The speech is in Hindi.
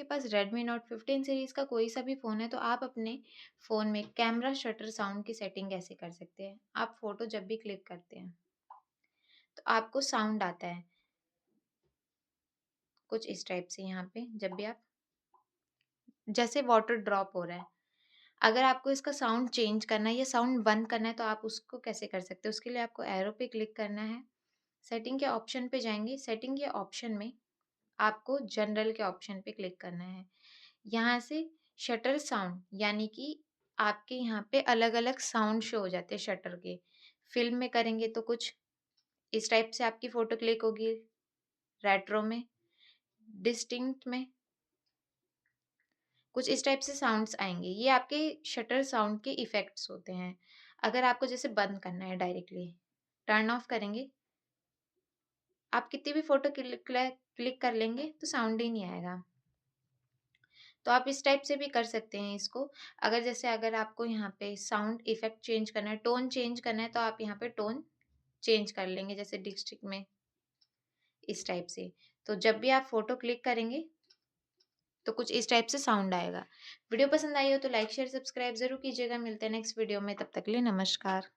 आपके पास Redmi Note 15 सीरीज़ का कोई सा भी फ़ोन है तो आप अपने फ़ोन में कैमरा शटर साउंड की सेटिंग कैसे कर सकते हैं। आप फ़ोटो जब भी क्लिक करते हैं तो आपको साउंड आता है कुछ इस टाइप से यहाँ पे जब भी आप जैसे वाटर ड्रॉप हो रहा है। अगर आपको इसका साउंड चेंज करना है या साउंड बंद करना है तो आप उसको कैसे कर सकते हैं। उसके लिए आपको एरो पे क्लिक करना है, सेटिंग के ऑप्शन पे जाएँगे, सेटिंग के ऑप्शन में आपको जनरल के ऑप्शन पे क्लिक करना है। यहाँ से शटर साउंड यानी कि आपके यहाँ पे अलग-अलग साउंड शो हो जाते हैं शटर के। फ़िल्म में करेंगे तो कुछ इस टाइप से आपकी फ़ोटो क्लिक होगी, रेट्रो में, डिस्टिंक्ट में कुछ इस टाइप से साउंड्स आएँगे। ये आपके शटर साउंड के इफ़ेक्ट्स होते हैं। अगर आपको जैसे बंद करना है डायरेक्टली, टर्न ऑफ करेंगे, आप कितनी भी फ़ोटो क्लिक कर लेंगे तो साउंड ही नहीं आएगा। तो आप इस टाइप से भी कर सकते हैं इसको। अगर आपको यहाँ पे साउंड इफ़ेक्ट चेंज करना है, टोन चेंज करना है तो आप यहाँ पे टोन चेंज कर लेंगे जैसे डिस्ट्रिक्ट में, इस टाइप से। तो जब भी आप फ़ोटो क्लिक करेंगे तो कुछ इस टाइप से साउंड आएगा। वीडियो पसंद आई हो तो लाइक, शेयर, सब्सक्राइब ज़रूर कीजिएगा। मिलते हैं नेक्स्ट वीडियो में, तब तक के लिए नमस्कार।